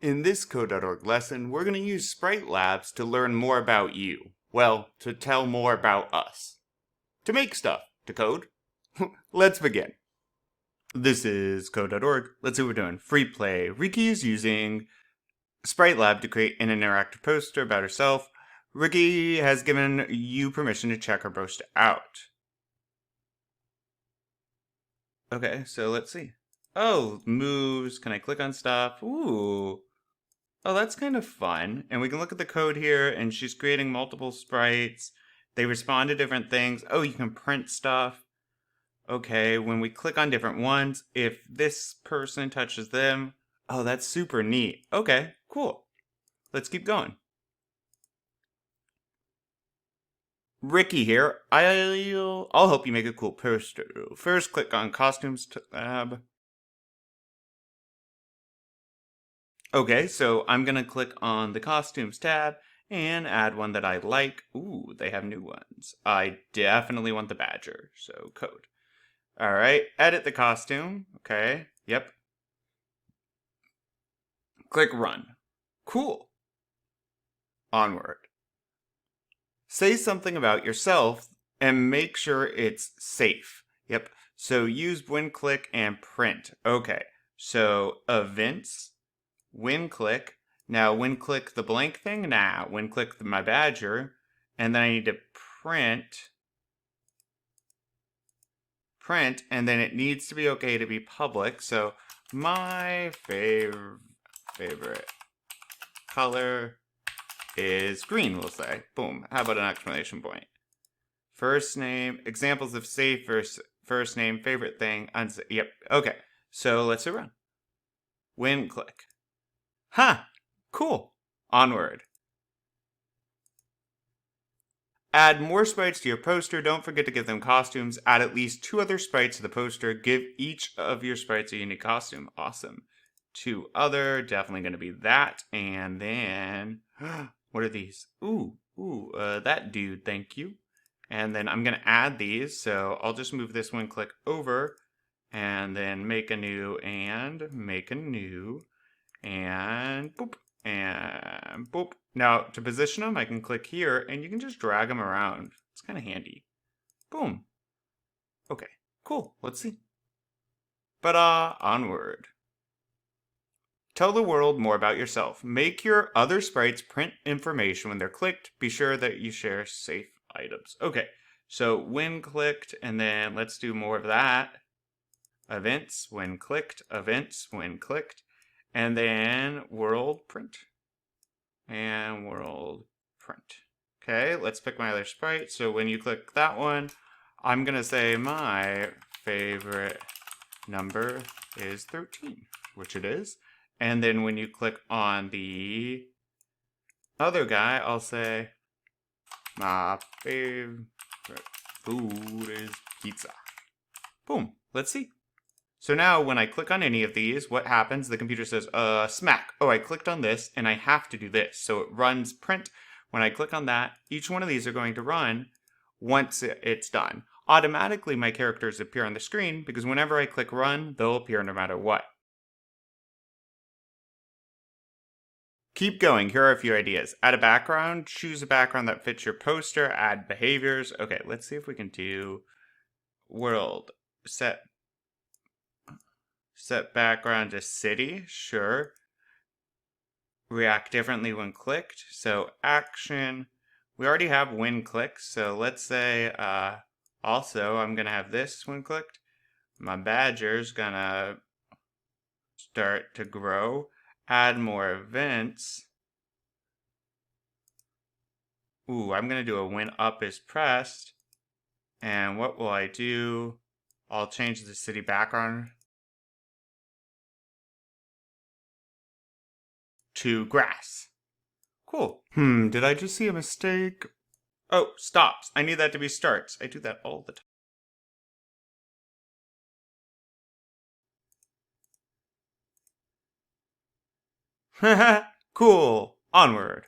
In this Code.org lesson, we're going to use Sprite Labs to learn more about you. Well, to tell more about us. To make stuff, to code. Let's begin. This is Code.org. Let's see what we're doing. Free play. Riki is using Sprite Lab to create an interactive poster about herself. Riki has given you permission to check her poster out. Okay, so let's see. Oh, moves. Can I click on stuff? Ooh. Oh, that's kind of fun. And we can look at the code here, and she's creating multiple sprites. They respond to different things. Oh, you can print stuff. Okay, when we click on different ones, if this person touches them, oh, that's super neat. Okay, cool. Let's keep going. Riki here. I'll help you make a cool poster. First, click on Costumes tab. Okay, so I'm going to click on the Costumes tab and add one that I like. Ooh, they have new ones. I definitely want the badger, so code. All right, edit the costume. Okay, yep. Click run. Cool. Onward. Say something about yourself and make sure it's safe. Yep, so use when click and print. Okay, so events. When click. Now, when click the blank thing, when click my badger, and then I need to print, and then it needs to be okay to be public. So my favorite color is green, we'll say. Boom. How about an exclamation point? First name, examples of safe first name, favorite thing, unsafe. Yep. Okay. So let's run. When click. Huh, cool. Onward. Add more sprites to your poster. Don't forget to give them costumes. Add at least 2 other sprites to the poster. Give each of your sprites a unique costume. Awesome. 2 other, definitely going to be that. And then, what are these? That dude, thank you. And then I'm going to add these. So I'll just move this one click over and then make a new and make a new. And boop, and boop. Now, to position them, I can click here, and you can just drag them around. It's kind of handy. Boom. Okay, cool. Let's see. Onward. Tell the world more about yourself. Make your other sprites print information when they're clicked. Be sure that you share safe items. Okay, so when clicked, and then let's do more of that. Events, when clicked, events, when clicked. And then world print. And world print. Okay, let's pick my other sprite. So when you click that one, I'm going to say my favorite number is 13, which it is. And then when you click on the other guy, I'll say my favorite food is pizza. Boom. Let's see. So now when I click on any of these, what happens? The computer says, smack. Oh, I clicked on this and I have to do this. So it runs print. When I click on that, each one of these are going to run once it's done. Automatically, my characters appear on the screen because whenever I click run, they'll appear no matter what. Keep going. Here are a few ideas. Add a background. Choose a background that fits your poster. Add behaviors. Okay, let's see if we can do world. Set background to city, sure. React differently when clicked. So action, we already have when clicked. So let's say also I'm going to have this when clicked. My badger's going to start to grow. Add more events. Ooh, I'm going to do a when up is pressed. And what will I do? I'll change the city background to grass. Cool. Did I just see a mistake? Oh, stops. I need that to be starts. I do that all the time. Cool. Onward.